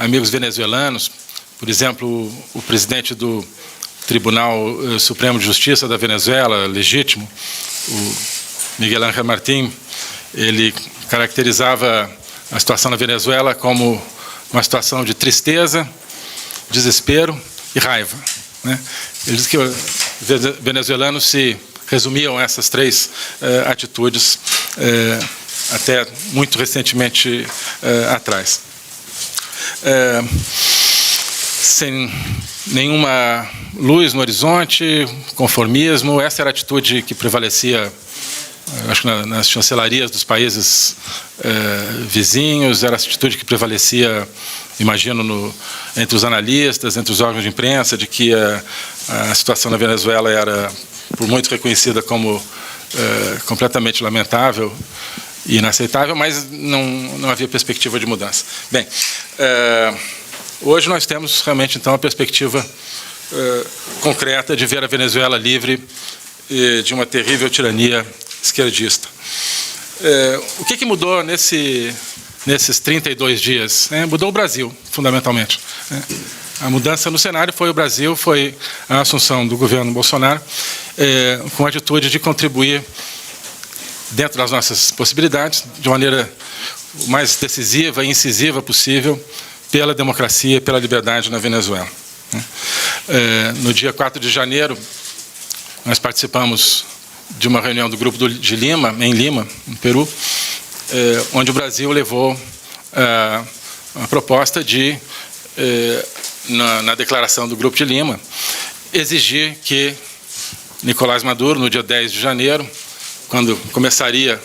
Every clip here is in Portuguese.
amigos venezuelanos, por exemplo, o presidente do Tribunal Supremo de Justiça da Venezuela, legítimo, o Miguel Ángel Martín, ele caracterizava a situação na Venezuela como uma situação de tristeza, desespero e raiva, né? Ele diz que os venezuelanos se resumiam a essas três atitudes até muito recentemente atrás. Sem nenhuma luz no horizonte, conformismo, essa era a atitude que prevalecia, acho que nas chancelarias dos países vizinhos, era a atitude que prevalecia, imagino, entre os analistas, entre os órgãos de imprensa, de que a situação na Venezuela era, por muitos, reconhecida como completamente lamentável e inaceitável, mas não havia perspectiva de mudança. Bem, hoje nós temos realmente, então, a perspectiva concreta de ver a Venezuela livre de uma terrível tirania esquerdista. O que mudou nesses 32 dias? Mudou o Brasil, fundamentalmente. A mudança no cenário foi o Brasil, foi a assunção do governo Bolsonaro, com a atitude de contribuir, dentro das nossas possibilidades, de maneira mais decisiva e incisiva possível, pela democracia e pela liberdade na Venezuela. No dia 4 de janeiro, nós participamos de uma reunião do Grupo de Lima, em Lima, no Peru, onde o Brasil levou a proposta de, na declaração do Grupo de Lima, exigir que Nicolás Maduro, no dia 10 de janeiro, quando começaria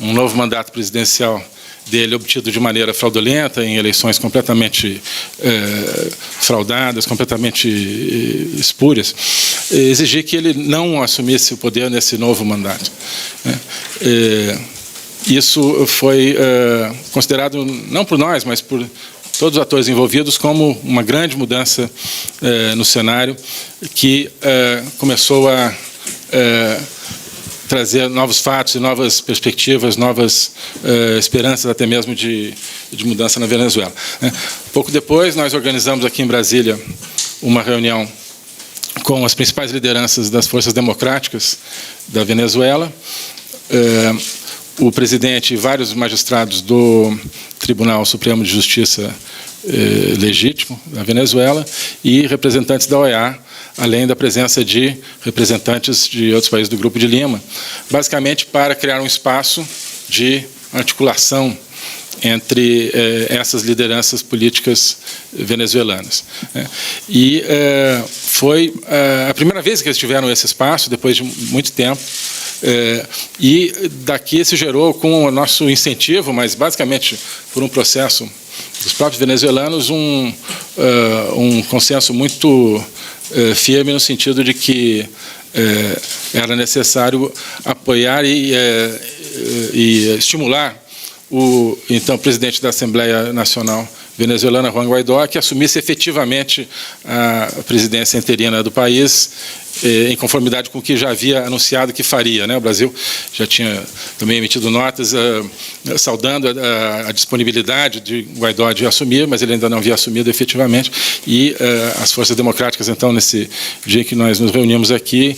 um novo mandato presidencial dele, obtido de maneira fraudulenta, em eleições completamente fraudadas, completamente espúrias, exigir que ele não assumisse o poder nesse novo mandato. Isso foi considerado, não por nós, mas por todos os atores envolvidos, como uma grande mudança no cenário, que começou a trazer novos fatos e novas perspectivas, novas esperanças até mesmo de mudança na Venezuela. Pouco depois, nós organizamos aqui em Brasília uma reunião com as principais lideranças das forças democráticas da Venezuela, o presidente e vários magistrados do Tribunal Supremo de Justiça legítimo da Venezuela e representantes da OEA, além da presença de representantes de outros países do Grupo de Lima, basicamente para criar um espaço de articulação entre essas lideranças políticas venezuelanas. E foi a primeira vez que eles tiveram esse espaço, depois de muito tempo, e daqui se gerou, com o nosso incentivo, mas basicamente por um processo dos próprios venezuelanos, um consenso muito firme no sentido de que era necessário apoiar e estimular o então presidente da Assembleia Nacional venezuelana, Juan Guaidó, que assumisse efetivamente a presidência interina do país, em conformidade com o que já havia anunciado que faria, né? O Brasil já tinha também emitido notas saudando a disponibilidade de Guaidó de assumir, mas ele ainda não havia assumido efetivamente, e as forças democráticas, então, nesse dia que nós nos reunimos aqui,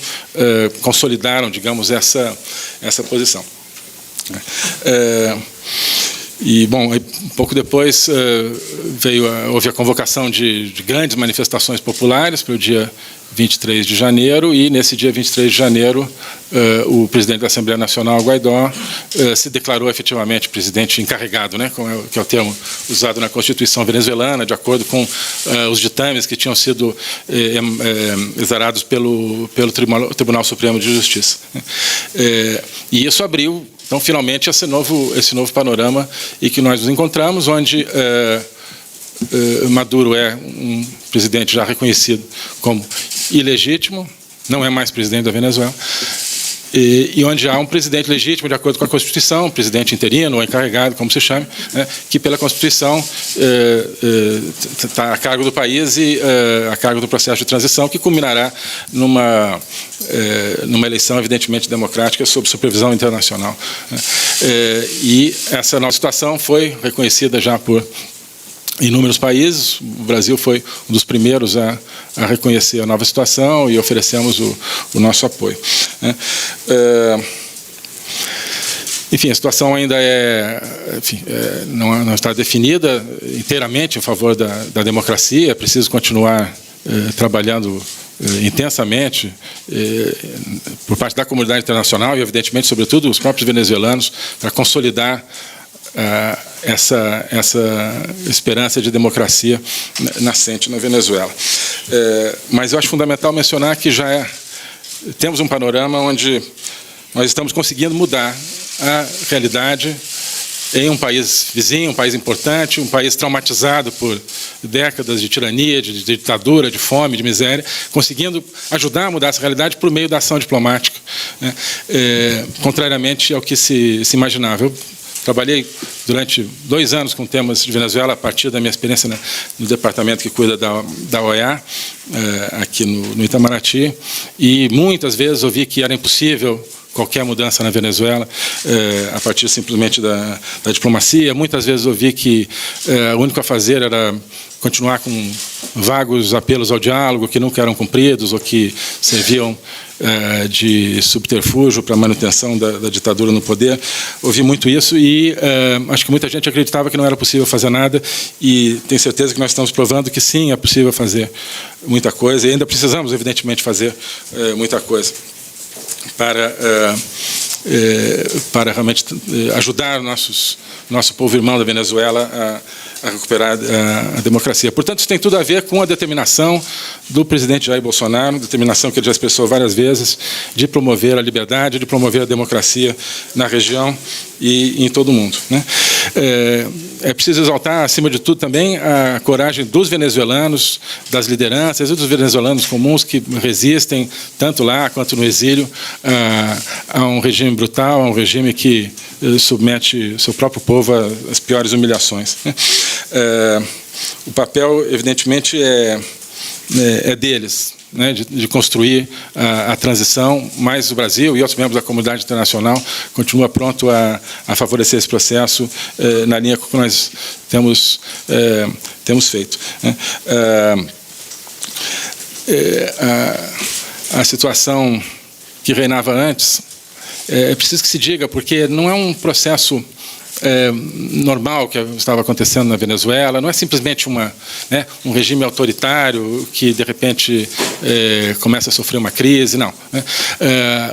consolidaram, digamos, essa posição. E, bom, um pouco depois houve a convocação de grandes manifestações populares para o dia 23 de janeiro, e nesse dia 23 de janeiro o presidente da Assembleia Nacional, Guaidó, se declarou efetivamente presidente encarregado, né, que é o termo usado na Constituição venezuelana, de acordo com os ditames que tinham sido exarados pelo Tribunal Supremo de Justiça. E isso abriu, então, finalmente, esse novo panorama em que nós nos encontramos, onde Maduro é um presidente já reconhecido como ilegítimo, não é mais presidente da Venezuela, e onde há um presidente legítimo, de acordo com a Constituição, presidente interino ou encarregado, como se chame, né, que pela Constituição está a cargo do país e a cargo do processo de transição, que culminará numa eleição evidentemente democrática sob supervisão internacional. E essa nossa situação foi reconhecida já por inúmeros países. O Brasil foi um dos primeiros a reconhecer a nova situação e oferecemos o nosso apoio, né? Enfim, a situação ainda não está definida inteiramente em favor da democracia. É preciso continuar trabalhando intensamente por parte da comunidade internacional e, evidentemente, sobretudo, os próprios venezuelanos, para consolidar essa esperança de democracia nascente na Venezuela. Mas eu acho fundamental mencionar que temos um panorama onde nós estamos conseguindo mudar a realidade em um país vizinho, um país importante, um país traumatizado por décadas de tirania, de ditadura, de fome, de miséria, conseguindo ajudar a mudar essa realidade por meio da ação diplomática, né? Contrariamente ao que se imaginava. Eu trabalhei durante 2 anos com temas de Venezuela, a partir da minha experiência no departamento que cuida da OEA, aqui no Itamaraty, e muitas vezes ouvi que era impossível qualquer mudança na Venezuela a partir simplesmente da diplomacia. Muitas vezes ouvi que o único a fazer era continuar com vagos apelos ao diálogo que nunca eram cumpridos ou que serviam de subterfúgio para a manutenção da ditadura no poder. Ouvi muito isso e acho que muita gente acreditava que não era possível fazer nada, e tenho certeza que nós estamos provando que sim, é possível fazer muita coisa, e ainda precisamos, evidentemente, fazer muita coisa para realmente ajudar nosso povo irmão da Venezuela a recuperar a democracia. Portanto, isso tem tudo a ver com a determinação do presidente Jair Bolsonaro, determinação que ele já expressou várias vezes, de promover a liberdade, de promover a democracia na região e em todo o mundo, né? É preciso exaltar, acima de tudo, também a coragem dos venezuelanos, das lideranças e dos venezuelanos comuns que resistem, tanto lá quanto no exílio, a um regime brutal, a um regime que submete seu próprio povo às piores humilhações, né? O papel, evidentemente, é deles, né, de construir a transição, mas o Brasil e outros membros da comunidade internacional continua pronto a favorecer esse processo na linha que nós temos feito, né? A situação que reinava antes, é preciso que se diga, porque não é um processo normal que estava acontecendo na Venezuela, não é simplesmente um regime autoritário que, de repente, começa a sofrer uma crise, não, né?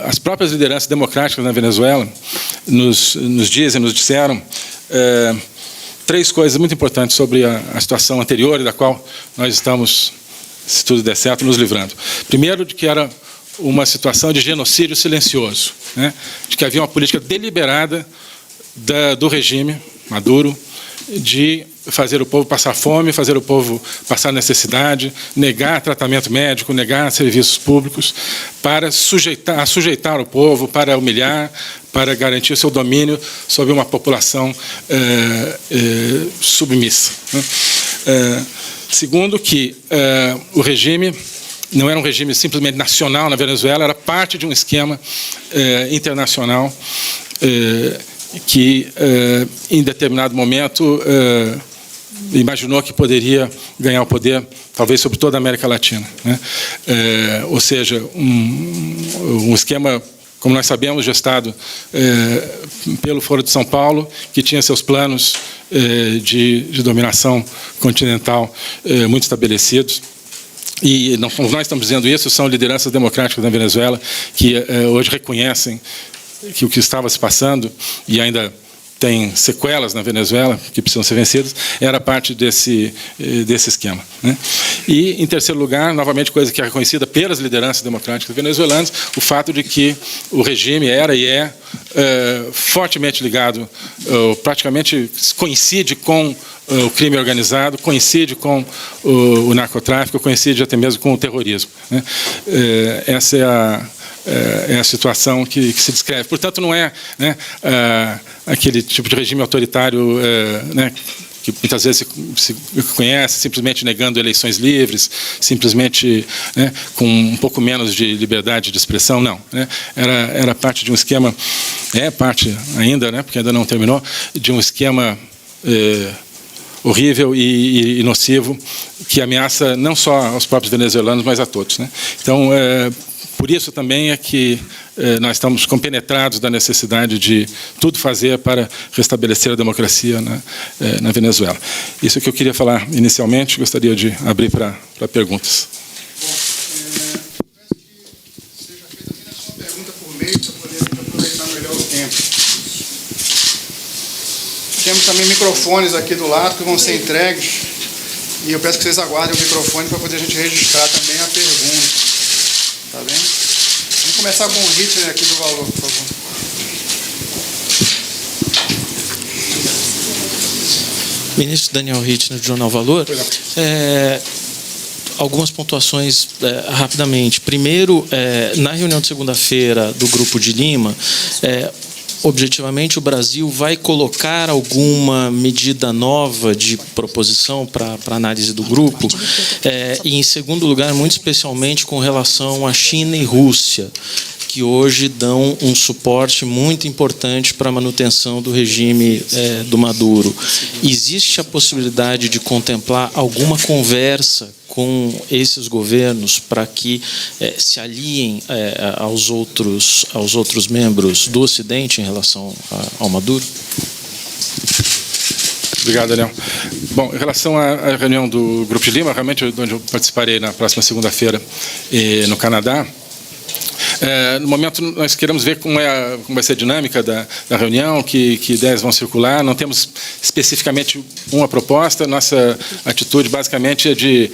As próprias lideranças democráticas na Venezuela nos disseram 3 coisas muito importantes sobre a situação anterior e da qual nós estamos, se tudo der certo, nos livrando. Primeiro, de que era uma situação de genocídio silencioso, né? De que havia uma política deliberada do regime Maduro de fazer o povo passar fome, fazer o povo passar necessidade, negar tratamento médico, negar serviços públicos, para sujeitar o povo, para humilhar, para garantir o seu domínio sobre uma população submissa, né? Segundo, que o regime não era um regime simplesmente nacional na Venezuela, era parte de um esquema internacional que, em determinado momento, imaginou que poderia ganhar o poder, talvez, sobre toda a América Latina, né? Ou seja, um esquema, como nós sabemos, gestado pelo Foro de São Paulo, que tinha seus planos de dominação continental muito estabelecidos. E nós estamos dizendo isso, são lideranças democráticas da Venezuela que hoje reconhecem que o que estava se passando, e ainda tem sequelas na Venezuela que precisam ser vencidas, era parte desse esquema, né? E, em terceiro lugar, novamente, coisa que é reconhecida pelas lideranças democráticas venezuelanas, o fato de que o regime era e é fortemente ligado, praticamente coincide com o crime organizado, coincide com o narcotráfico, coincide até mesmo com o terrorismo, né? Essa é a situação que se descreve. Portanto, não é, né, aquele tipo de regime autoritário, né, que muitas vezes se conhece, simplesmente negando eleições livres, simplesmente, né, com um pouco menos de liberdade de expressão, não, né? Era parte de um esquema, parte ainda, né, porque ainda não terminou, de um esquema horrível e nocivo que ameaça não só aos próprios venezuelanos, mas a todos, né? Então, por isso também é que nós estamos compenetrados da necessidade de tudo fazer para restabelecer a democracia na Venezuela. Isso é o que eu queria falar inicialmente, gostaria de abrir para perguntas. Temos também microfones aqui do lado que vão ser entregues e eu peço que vocês aguardem o microfone para poder a gente registrar também a pergunta. Tá bem? Vamos começar com o Hitler aqui do Valor, por favor. Ministro Daniel Hitler, do Jornal Valor. Algumas pontuações rapidamente. Primeiro, na reunião de segunda-feira do Grupo de Lima, objetivamente, o Brasil vai colocar alguma medida nova de proposição para análise do grupo? E, em segundo lugar, muito especialmente com relação à China e Rússia, que hoje dão um suporte muito importante para a manutenção do regime do Maduro. Existe a possibilidade de contemplar alguma conversa com esses governos para que se aliem aos outros membros do Ocidente em relação ao Maduro? Obrigado, Daniel. Bom, em relação à reunião do Grupo de Lima, realmente, onde eu participarei na próxima segunda-feira no Canadá, no momento, nós queremos ver como vai ser a dinâmica da reunião, que ideias vão circular. Não temos especificamente uma proposta. Nossa atitude, basicamente, é de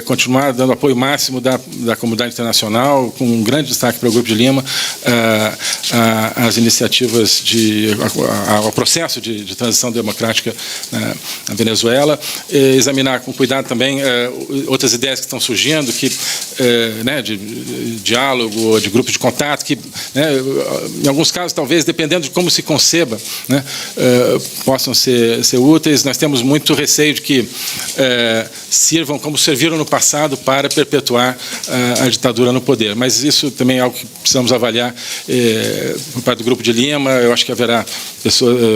continuar dando apoio máximo da comunidade internacional, com um grande destaque para o Grupo de Lima, às iniciativas ao processo de transição democrática na Venezuela. Examinar com cuidado também outras ideias que estão surgindo, de diálogo, de grupos de contato, que, em alguns casos, talvez, dependendo de como se conceba, possam ser úteis. Nós temos muito receio de que sirvam como serviram no passado para perpetuar a ditadura no poder. Mas isso também é algo que precisamos avaliar por parte do Grupo de Lima. Eu acho que haverá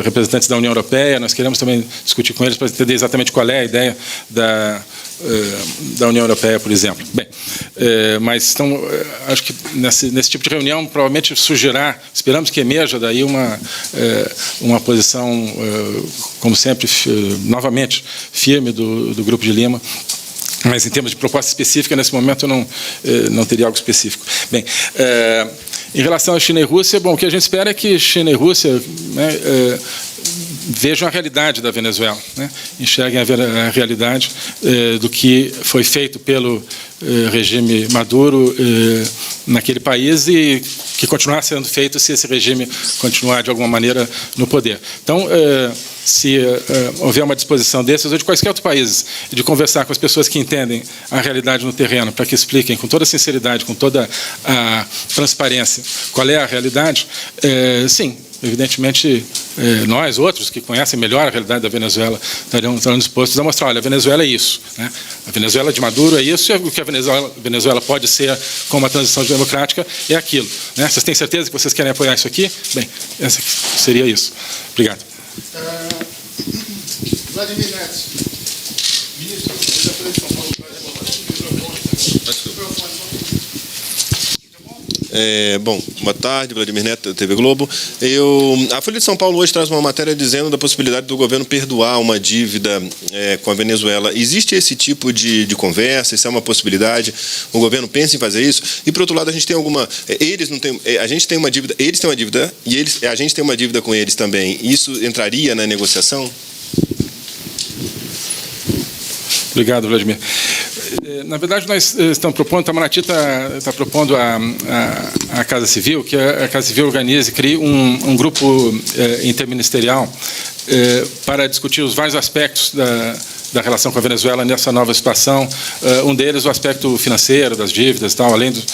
representantes da União Europeia. Nós queremos também discutir com eles para entender exatamente qual é a ideia da União Europeia, por exemplo. Bem, mas então, acho que nesse tipo de reunião provavelmente surgirá, esperamos que emerja daí uma posição, como sempre, novamente firme do Grupo de Lima. Mas em termos de proposta específica, nesse momento eu não teria algo específico. Bem, em relação à China e Rússia, bom, o que a gente espera é que China e Rússia vejam a realidade da Venezuela, enxerguem a realidade do que foi feito pelo regime Maduro naquele país e que continuará sendo feito se esse regime continuar de alguma maneira no poder. Então, se houver uma disposição desses ou de quaisquer outros países, de conversar com as pessoas que entendem a realidade no terreno, para que expliquem com toda a sinceridade, com toda a transparência, qual é a realidade, sim, evidentemente, nós, outros, que conhecem melhor a realidade da Venezuela, estarão dispostos a mostrar, olha, a Venezuela é isso, a Venezuela de Maduro é isso, e o que a Venezuela pode ser com uma transição democrática é aquilo. Vocês têm certeza que vocês querem apoiar isso aqui? Bem, seria isso. Obrigado. Vladimir Neto. Ministro, da Folha de São Paulo. Bom, boa tarde, Vladimir Neto, TV Globo. A Folha de São Paulo hoje traz uma matéria dizendo da possibilidade do governo perdoar uma dívida com a Venezuela. Existe esse tipo de conversa? Isso é uma possibilidade? O governo pensa em fazer isso? E, por outro lado, a gente tem a gente tem uma dívida, eles têm uma dívida e a gente tem uma dívida com eles também. Isso entraria na negociação? Obrigado, Vladimir. Na verdade, nós estamos propondo, Itamaraty está propondo à Casa Civil, que a Casa Civil organize e crie um grupo interministerial para discutir os vários aspectos da relação com a Venezuela nessa nova situação. Um deles, o aspecto financeiro das dívidas, tal, além dos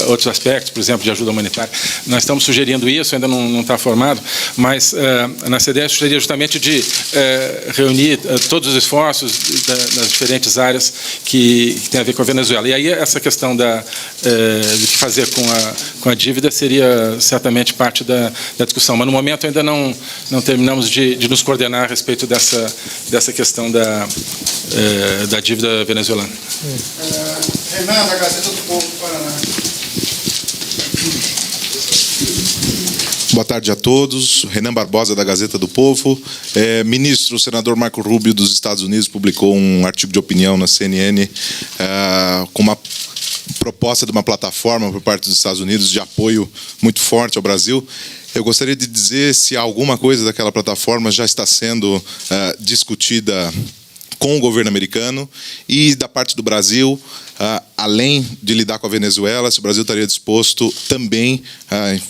outros aspectos, por exemplo, de ajuda humanitária. Nós estamos sugerindo isso, ainda não está formado, mas nossa ideia seria justamente de reunir todos os esforços das diferentes áreas que tem a ver com a Venezuela. E aí essa questão do que fazer com a dívida seria certamente parte da discussão, mas no momento ainda não terminamos de nos coordenar a respeito dessa questão da dívida venezuelana. Renan, da Gazeta do Povo do Paraná. Boa tarde a todos. Renan Barbosa, da Gazeta do Povo. Ministro, o senador Marco Rubio dos Estados Unidos publicou um artigo de opinião na CNN com uma proposta de uma plataforma por parte dos Estados Unidos de apoio muito forte ao Brasil. Eu gostaria de dizer se alguma coisa daquela plataforma já está sendo discutida com o governo americano e da parte do Brasil, além de lidar com a Venezuela, se o Brasil estaria disposto também,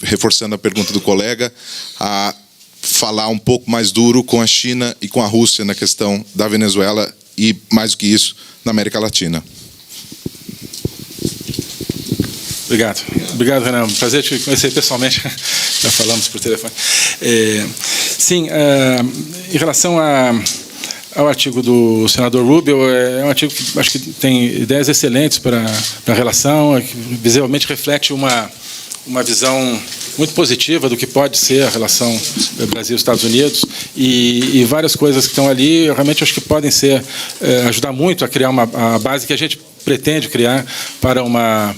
reforçando a pergunta do colega, a falar um pouco mais duro com a China e com a Rússia na questão da Venezuela e, mais do que isso, na América Latina. Obrigado. Obrigado, Renan. Prazer te conhecer pessoalmente. Já falamos por telefone. Sim, em relação ao artigo do senador Rubio, é um artigo que acho que tem ideias excelentes para a relação, que visivelmente reflete uma visão muito positiva do que pode ser a relação Brasil-Estados Unidos e várias coisas que estão ali, realmente acho que podem ajudar muito a criar a base que a gente pretende criar para uma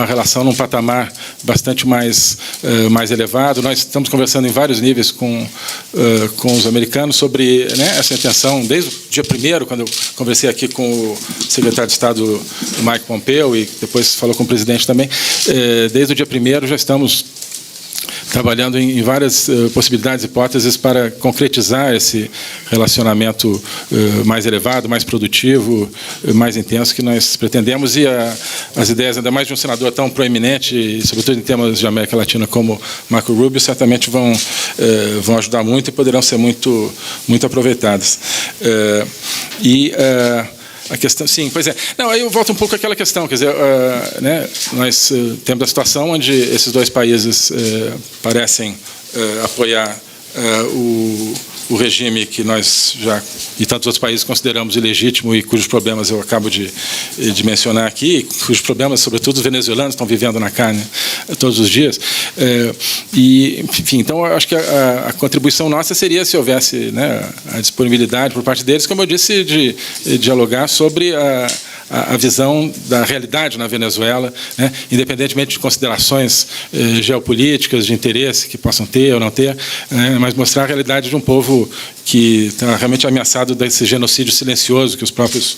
relação num patamar bastante mais elevado. Nós estamos conversando em vários níveis com os americanos sobre, né, essa intenção, desde o dia 1º, quando eu conversei aqui com o secretário de Estado Mike Pompeo e depois falou com o presidente também, desde o dia 1º já estamos trabalhando em várias possibilidades, hipóteses para concretizar esse relacionamento mais elevado, mais produtivo, mais intenso que nós pretendemos, e as ideias, ainda mais de um senador tão proeminente, e sobretudo em temas de América Latina como Marco Rubio, certamente vão ajudar muito e poderão ser muito aproveitadas. A questão, sim, pois é. Não, aí eu volto um pouco àquela questão, quer dizer, né, nós temos a situação onde esses dois países parecem apoiar o regime que nós e tantos outros países consideramos ilegítimo e cujos problemas eu acabo de mencionar aqui, cujos problemas, sobretudo, os venezuelanos estão vivendo na carne todos os dias. Enfim, então, eu acho que a contribuição nossa seria se houvesse, né, a disponibilidade por parte deles, como eu disse, de dialogar sobre a visão da realidade na Venezuela, né, independentemente de considerações geopolíticas, de interesse que possam ter ou não ter, né, mas mostrar a realidade de um povo que está realmente ameaçado desse genocídio silencioso que os próprios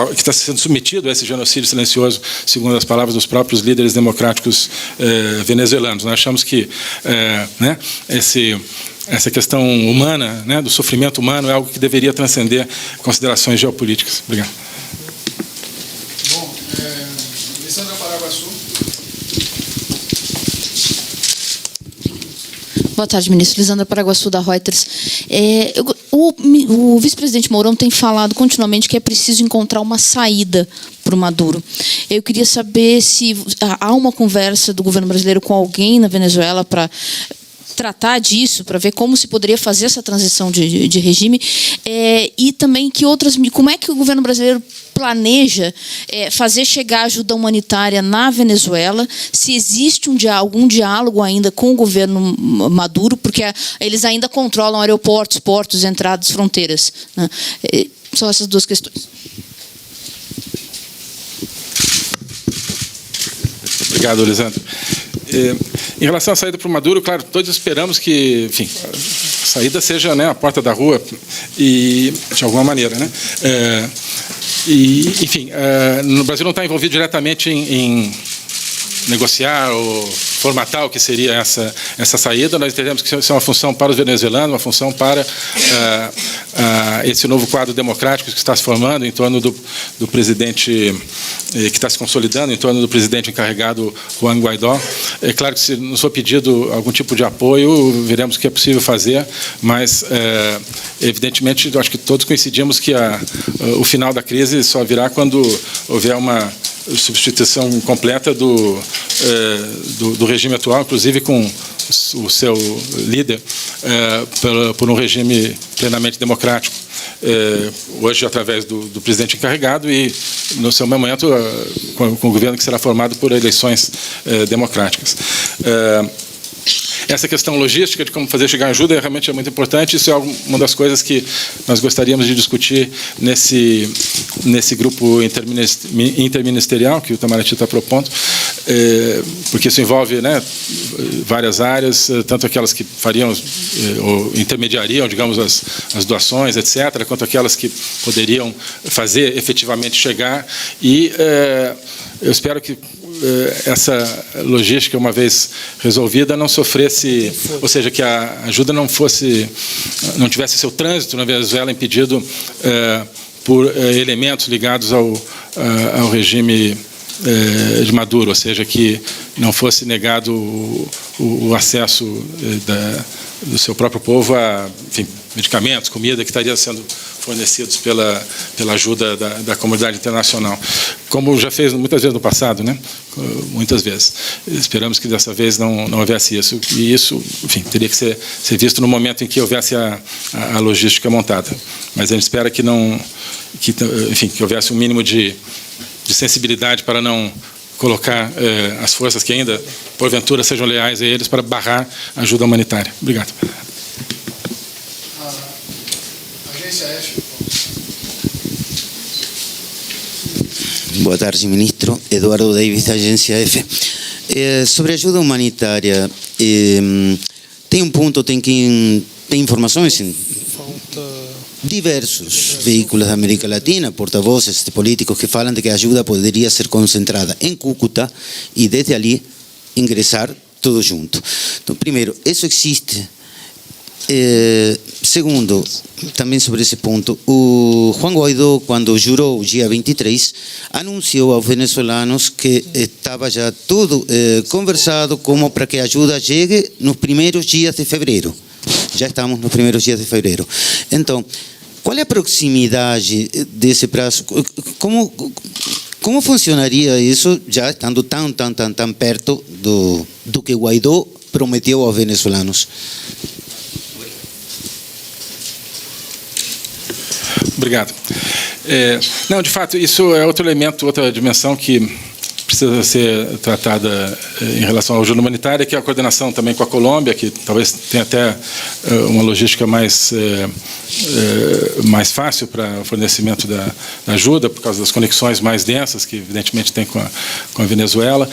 que está sendo submetido a esse genocídio silencioso, segundo as palavras dos próprios líderes democráticos venezuelanos. Nós achamos que, né, essa questão humana, né, do sofrimento humano, é algo que deveria transcender considerações geopolíticas. Obrigado. Bom, Lisandra Paraguaçu. Boa tarde, ministro. Lisandra Paraguaçu, da Reuters. O vice-presidente Mourão tem falado continuamente que é preciso encontrar uma saída para o Maduro. Eu queria saber se há uma conversa do governo brasileiro com alguém na Venezuela para tratar disso, para ver como se poderia fazer essa transição de regime, e também como é que o governo brasileiro planeja fazer chegar ajuda humanitária na Venezuela, se existe algum diálogo ainda com o governo Maduro, porque eles ainda controlam aeroportos, portos, entradas, fronteiras, né? São essas duas questões. Obrigado, Lisandro. Em relação à saída para o Maduro, claro, todos esperamos que, enfim, a saída seja, né, a porta da rua, e de alguma maneira, né? Enfim, no Brasil não está envolvido diretamente em negociar ou formatar o que seria essa saída. Nós entendemos que isso é uma função para os venezuelanos, uma função para esse novo quadro democrático que está se formando em torno do presidente, que está se consolidando em torno do presidente encarregado Juan Guaidó. É claro que se nos for pedido algum tipo de apoio, veremos o que é possível fazer, mas evidentemente eu acho que todos coincidimos que o final da crise só virá quando houver uma substituição completa do regime atual, inclusive com o seu líder, por um regime plenamente democrático. Hoje através do presidente encarregado e no seu momento com o governo que será formado por eleições democráticas. Essa questão logística de como fazer chegar ajuda realmente é muito importante. Isso é uma das coisas que nós gostaríamos de discutir nesse grupo interministerial que o Itamaraty está propondo, porque isso envolve, né, várias áreas, tanto aquelas que fariam ou intermediariam, digamos, as doações, etc., quanto aquelas que poderiam fazer efetivamente chegar. E eu espero que essa logística, uma vez resolvida, não sofresse, ou seja, que a ajuda não tivesse seu trânsito na Venezuela impedido por elementos ligados ao regime de Maduro, ou seja, que não fosse negado o acesso do seu próprio povo a, enfim, medicamentos, comida que estaria sendo fornecidos pela ajuda da comunidade internacional, como já fez muitas vezes no passado, né? Muitas vezes. Esperamos que dessa vez não houvesse isso, e isso, enfim, teria que ser visto no momento em que houvesse a logística montada. Mas a gente espera que houvesse um mínimo de sensibilidade para não colocar as forças que ainda, porventura, sejam leais a eles para barrar a ajuda humanitária. Obrigado. Agência F. Boa tarde, ministro. Eduardo Davis, da Agência F. Sobre ajuda humanitária, tem ponto, tem informações em diversos veículos da América Latina, porta-vozes de políticos que falam de que a ajuda poderia ser concentrada em Cúcuta e desde ali ingressar tudo junto. Então, primeiro, isso existe. Segundo, também sobre esse ponto, o Juan Guaidó, quando jurou dia 23, anunciou aos venezuelanos que estava já tudo conversado como para que a ajuda chegue nos primeiros dias de fevereiro. Já estamos nos primeiros dias de fevereiro. Então, qual é a proximidade desse prazo? Como funcionaria isso, já estando tão perto do que Guaidó prometeu aos venezuelanos? Obrigado. Não, de fato, isso é outro elemento, outra dimensão que precisa ser tratada em relação à ajuda humanitária, que é a coordenação também com a Colômbia, que talvez tenha até uma logística mais fácil para o fornecimento da ajuda, por causa das conexões mais densas que, evidentemente, tem com a Venezuela.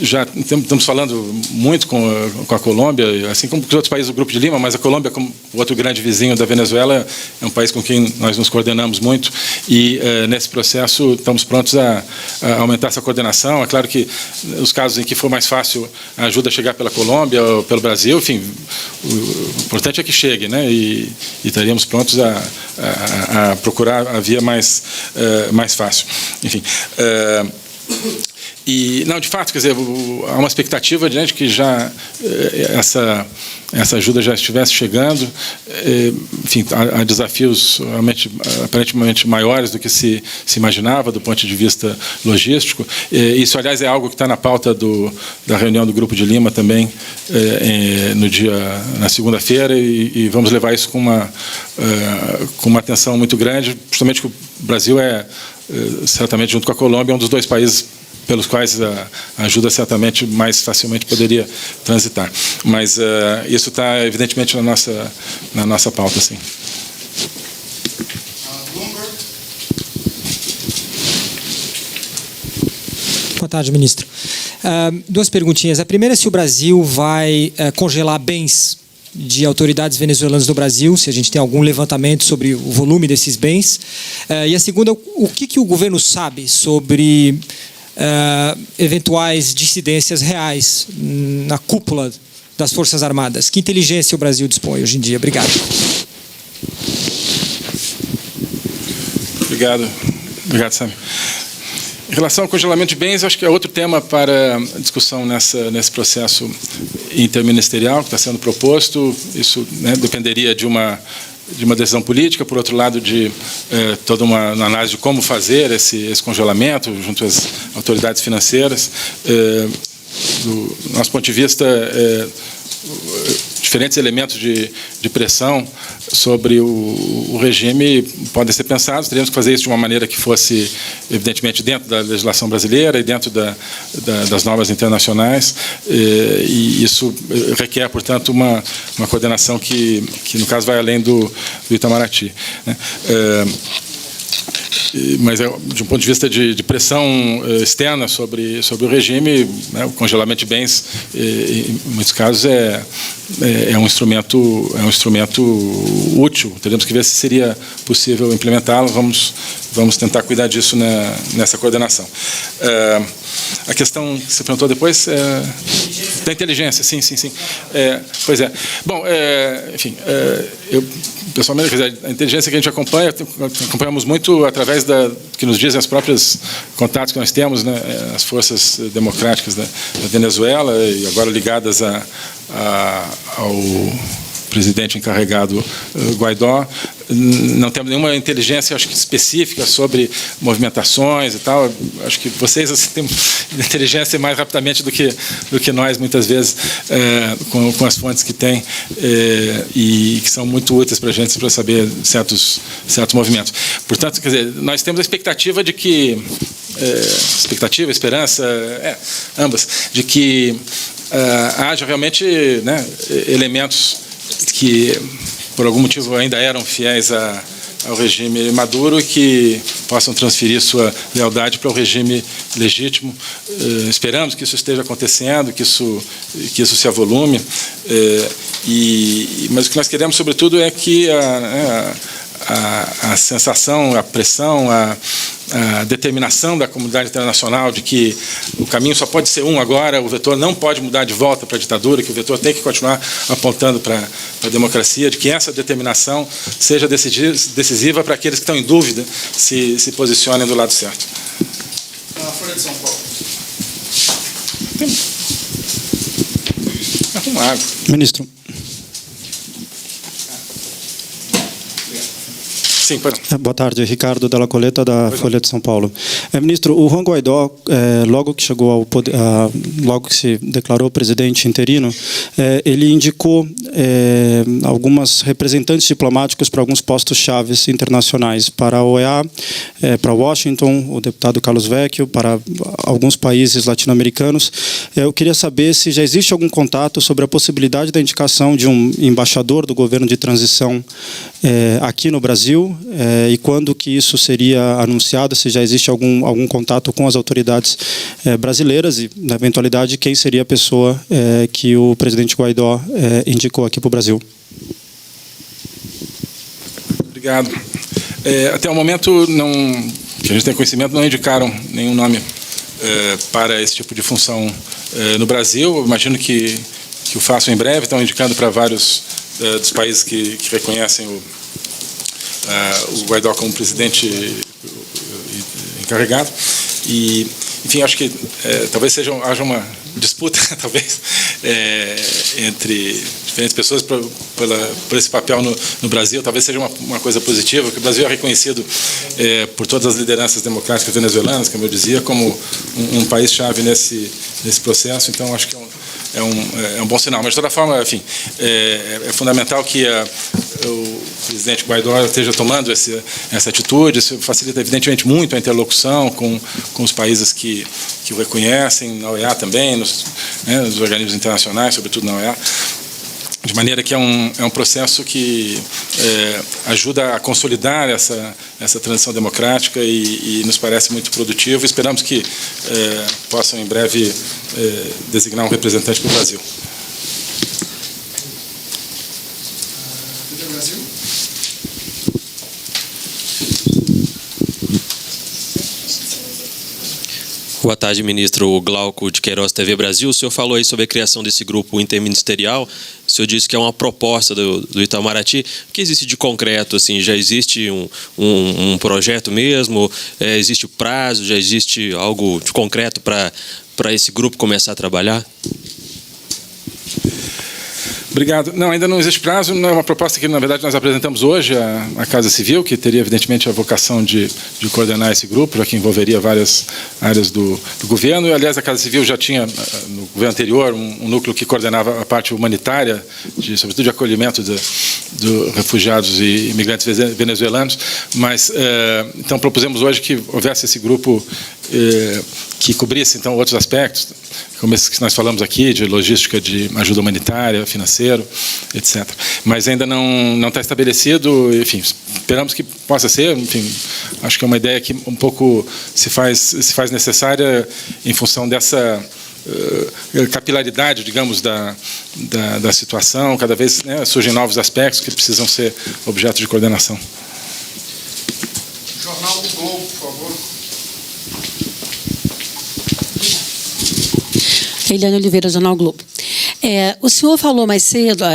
Já estamos falando muito com a Colômbia, assim como com os outros países do Grupo de Lima, mas a Colômbia, como outro grande vizinho da Venezuela, é um país com quem nós nos coordenamos muito e, nesse processo, estamos prontos a aumentar essa coordenação. É claro que os casos em que for mais fácil a ajuda chegar pela Colômbia ou pelo Brasil, enfim, o importante é que chegue, né? E estaríamos prontos a procurar a via mais fácil. Enfim. E, não, de fato, quer dizer, há uma expectativa de que já essa ajuda já estivesse chegando. Enfim, há desafios aparentemente maiores do que se imaginava do ponto de vista logístico. Isso, aliás, é algo que está na pauta da reunião do Grupo de Lima também, na segunda-feira, e vamos levar isso com uma atenção muito grande, justamente que o Brasil certamente, junto com a Colômbia, um dos dois países pelos quais a ajuda certamente mais facilmente poderia transitar. Mas isso está, evidentemente, na nossa pauta, sim. Boa tarde, ministro. Duas perguntinhas. A primeira é se o Brasil vai congelar bens de autoridades venezuelanas do Brasil, se a gente tem algum levantamento sobre o volume desses bens. E a segunda, o que o governo sabe sobre eventuais dissidências reais na cúpula das Forças Armadas. Que inteligência o Brasil dispõe hoje em dia? Obrigado. Obrigado, Sami. Em relação ao congelamento de bens, acho que é outro tema para discussão nesse processo interministerial que está sendo proposto. Isso, né, dependeria de uma decisão política, por outro lado, de toda uma análise de como fazer esse congelamento junto às autoridades financeiras. Do nosso ponto de vista, diferentes elementos de pressão sobre o regime podem ser pensados. Teríamos que fazer isso de uma maneira que fosse, evidentemente, dentro da legislação brasileira e dentro das normas internacionais. E isso requer, portanto, uma coordenação que, no caso, vai além do Itamaraty, né? Mas, de um ponto de vista de pressão externa sobre o regime, né, o congelamento de bens, em muitos casos, é um instrumento útil. Teremos que ver se seria possível implementá-lo. Vamos tentar cuidar disso nessa coordenação. A questão que você perguntou depois da inteligência, sim. Pois é. Bom, enfim, eu pessoalmente, quer dizer, a inteligência que a gente acompanhamos muito através que nos dizem os próprios contatos que nós temos, né, as forças democráticas da Venezuela, e agora ligadas ao presidente encarregado Guaidó. Não temos nenhuma inteligência, acho que, específica sobre movimentações e tal. Acho que vocês assim, têm inteligência mais rapidamente do que nós, muitas vezes, com as fontes que têm e que são muito úteis para a gente para saber certos movimentos. Portanto, quer dizer, nós temos a expectativa de que esperança, ambas, de que haja realmente, né, elementos que, por algum motivo, ainda eram fiéis ao regime Maduro e que possam transferir sua lealdade para o regime legítimo. Esperamos que isso esteja acontecendo, que isso se avolume. Mas o que nós queremos, sobretudo, é que a sensação, a pressão, a determinação da comunidade internacional de que o caminho só pode ser um agora, o vetor não pode mudar de volta para a ditadura, que o vetor tem que continuar apontando para a democracia, de que essa determinação seja decisiva para aqueles que estão em dúvida se posicionem do lado certo. A Folha de São Paulo. Arruma água. Ministro. Sim, boa tarde, Ricardo Della Coleta, da Folha de São Paulo. Ministro, o Juan Guaidó, logo que chegou ao poder, logo que se declarou presidente interino, ele indicou algumas representantes diplomáticos para alguns postos chaves internacionais, para a OEA, para Washington, o deputado Carlos Vecchio, para alguns países latino-americanos. Eu queria saber se já existe algum contato sobre a possibilidade da indicação de um embaixador do governo de transição aqui no Brasil, e quando que isso seria anunciado, se já existe algum contato com as autoridades brasileiras e, na eventualidade, quem seria a pessoa que o presidente Guaidó indicou aqui para o Brasil. Obrigado. Até o momento, que a gente tem conhecimento, não indicaram nenhum nome para esse tipo de função no Brasil. Eu imagino que o façam em breve. Estão indicando para vários dos países que reconhecem o Guaidó como presidente encarregado. E, enfim, acho que talvez haja uma disputa, talvez, entre diferentes pessoas por esse papel no Brasil. Talvez seja uma coisa positiva, porque o Brasil é reconhecido por todas as lideranças democráticas venezuelanas, como eu dizia, como um país-chave nesse processo. Então, acho que é um bom sinal. Mas, de toda forma, enfim, é fundamental que o presidente Guaidó esteja tomando essa atitude. Isso facilita, evidentemente, muito a interlocução com os países que o reconhecem, na OEA também, nos organismos internacionais, sobretudo na OEA, de maneira que é um processo que ajuda a consolidar essa transição democrática e nos parece muito produtivo. Esperamos que possam, em breve, designar um representante para o Brasil. Boa tarde, ministro Glauco de Queiroz, TV Brasil. O senhor falou aí sobre a criação desse grupo interministerial. O senhor disse que é uma proposta do Itamaraty. O que existe de concreto? Assim, já existe um projeto mesmo? Existe prazo? Já existe algo de concreto para esse grupo começar a trabalhar? Obrigado. Não, ainda não existe prazo. Não é uma proposta que, na verdade, nós apresentamos hoje à Casa Civil, que teria, evidentemente, a vocação de coordenar esse grupo, já que envolveria várias áreas do governo. E, aliás, a Casa Civil já tinha, no governo anterior, um núcleo que coordenava a parte humanitária, sobretudo de acolhimento de refugiados e imigrantes venezuelanos. Mas, então, propusemos hoje que houvesse esse grupo que cobrisse, então, outros aspectos, como esse que nós falamos aqui, de logística de ajuda humanitária, financeiro, etc. Mas ainda não está estabelecido, enfim, esperamos que possa ser, enfim, acho que é uma ideia que um pouco se faz necessária em função dessa capilaridade, digamos, da situação. Cada vez, né, surgem novos aspectos que precisam ser objeto de coordenação. Jornal do Globo, por favor. Eliane Oliveira, Jornal Globo. O senhor falou mais cedo,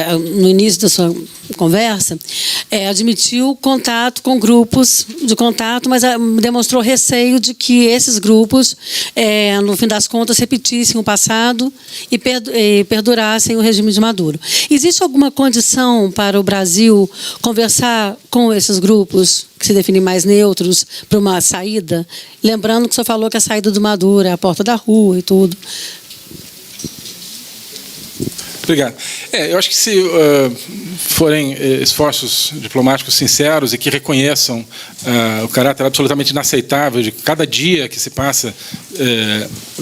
no início da sua conversa, admitiu contato com grupos de contato, mas demonstrou receio de que esses grupos, no fim das contas, repetissem o passado e perdurassem o regime de Maduro. Existe alguma condição para o Brasil conversar com esses grupos, que se definem mais neutros, para uma saída? Lembrando que o senhor falou que a saída do Maduro é a porta da rua e tudo. Obrigado. Eu acho que se forem esforços diplomáticos sinceros e que reconheçam o caráter absolutamente inaceitável de cada dia que se passa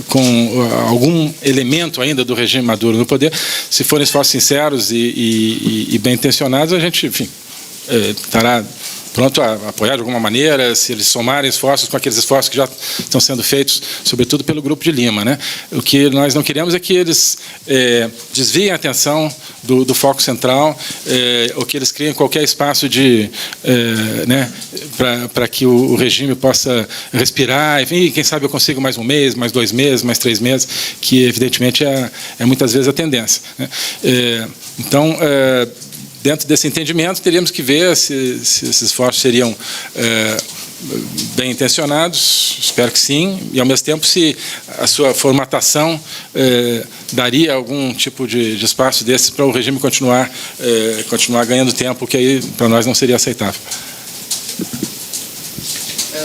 com algum elemento ainda do regime Maduro no poder, se forem esforços sinceros e bem intencionados, a gente, enfim, estará pronto a apoiar de alguma maneira, se eles somarem esforços com aqueles esforços que já estão sendo feitos, sobretudo pelo Grupo de Lima, né? O que nós não queremos é que eles desviem a atenção do foco central, ou que eles criem qualquer espaço né, para que o regime possa respirar, enfim, quem sabe eu consigo mais um mês, mais 2 meses, mais 3 meses, que evidentemente é muitas vezes a tendência, né? Então, dentro desse entendimento, teríamos que ver se esses esforços seriam bem intencionados, espero que sim, e ao mesmo tempo se a sua formatação daria algum tipo de espaço desse para o regime continuar ganhando tempo, que aí para nós não seria aceitável.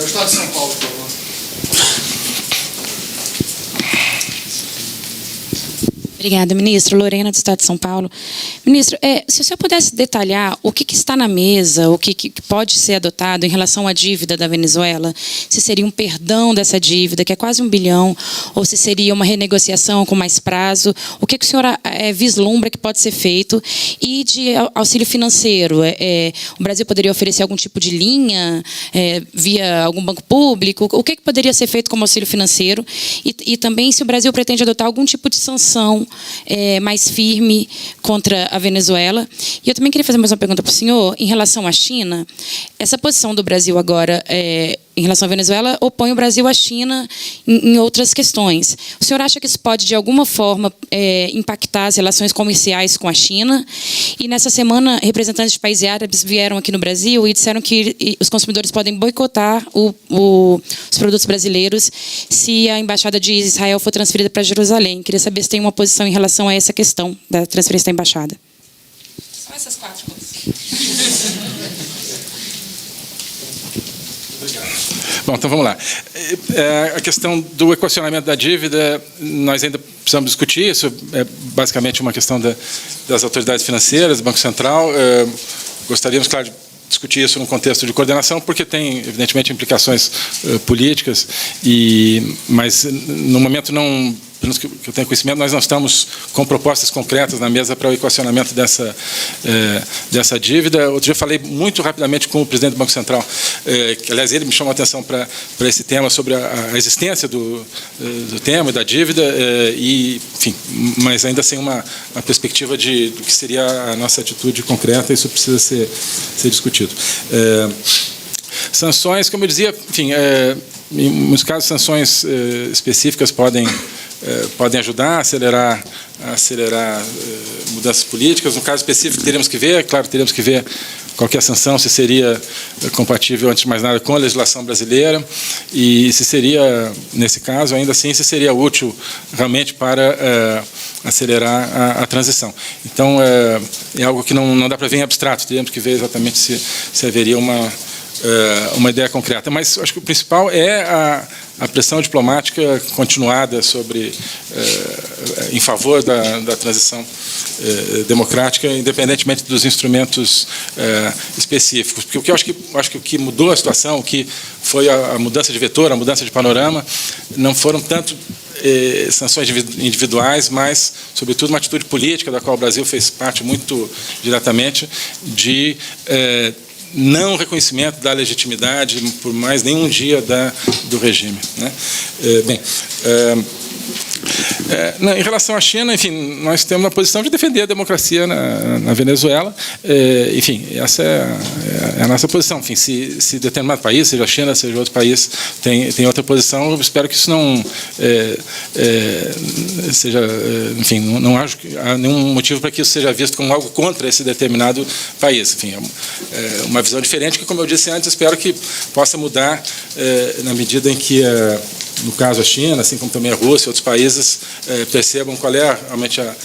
O Estado de São Paulo, por favor. Obrigada, ministro. Lorena, do Estado de São Paulo. Ministro, se o senhor pudesse detalhar o que está na mesa, o que pode ser adotado em relação à dívida da Venezuela, se seria um perdão dessa dívida, que é quase 1 bilhão, ou se seria uma renegociação com mais prazo, o que o senhor vislumbra que pode ser feito, e de auxílio financeiro. O Brasil poderia oferecer algum tipo de linha via algum banco público? O que poderia ser feito como auxílio financeiro? E também se o Brasil pretende adotar algum tipo de sanção mais firme contra a Venezuela. E eu também queria fazer mais uma pergunta para o senhor em relação à China. Essa posição do Brasil agora em relação à Venezuela opõe o Brasil à China em outras questões. O senhor acha que isso pode, de alguma forma, impactar as relações comerciais com a China? E nessa semana, representantes de países árabes vieram aqui no Brasil e disseram que os consumidores podem boicotar os produtos brasileiros se a embaixada de Israel for transferida para Jerusalém. Queria saber se tem uma posição em relação a essa questão da transferência da embaixada. Só essas 4 coisas. Bom, então vamos lá. A questão do equacionamento da dívida, nós ainda precisamos discutir. Isso é basicamente uma questão das autoridades financeiras, do Banco Central. Gostaríamos, claro, de discutir isso num contexto de coordenação, porque tem, evidentemente, implicações políticas, mas no momento não, pelo menos que eu tenho conhecimento, nós não estamos com propostas concretas na mesa para o equacionamento dessa dívida. Outro dia eu falei muito rapidamente com o presidente do Banco Central, que, aliás, ele me chamou a atenção para esse tema, sobre a existência do tema e da dívida, enfim, mas ainda sem uma perspectiva do que seria a nossa atitude concreta. Isso precisa ser discutido. Sanções, como eu dizia, enfim, em muitos casos, sanções específicas podem ajudar a acelerar mudanças políticas. No caso específico, teríamos que ver qualquer sanção, se seria compatível, antes de mais nada, com a legislação brasileira e se seria, nesse caso, ainda assim, se seria útil realmente para acelerar a transição. Então, é algo que não dá para ver em abstrato, teríamos que ver exatamente se haveria uma ideia concreta. Mas acho que o principal é a pressão diplomática continuada em favor da transição democrática, independentemente dos instrumentos específicos. Porque o que eu acho que o que mudou a situação, o que foi a mudança de vetor, a mudança de panorama, não foram tanto sanções individuais, mas, sobretudo, uma atitude política, da qual o Brasil fez parte muito diretamente, de não reconhecimento da legitimidade por mais nenhum dia do regime, né? Em relação à China, enfim, nós temos uma posição de defender a democracia na Venezuela. Enfim, essa é a nossa posição. Enfim, se determinado país, seja a China, seja outro país, tem outra posição, eu espero que isso não seja, enfim, não acho que há nenhum motivo para que isso seja visto como algo contra esse determinado país. Enfim, é uma visão diferente que, como eu disse antes, espero que possa mudar na medida em que no caso a China, assim como também a Rússia e outros países, percebam qual é realmente a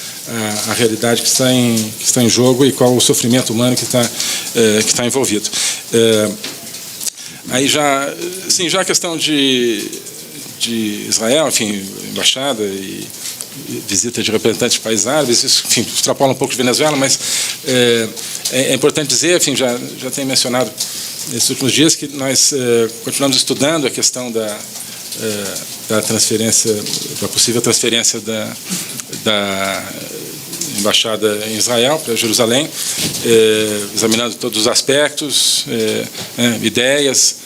realidade que está em jogo e qual o sofrimento humano que está envolvido. Aí já a questão de Israel, enfim, embaixada e visita de representantes de países árabes, isso, enfim, extrapola um pouco de Venezuela, mas é importante dizer, enfim, já tenho mencionado nesses últimos dias que nós continuamos estudando a questão da transferência, da possível transferência da embaixada em Israel para Jerusalém, examinando todos os aspectos, ideias.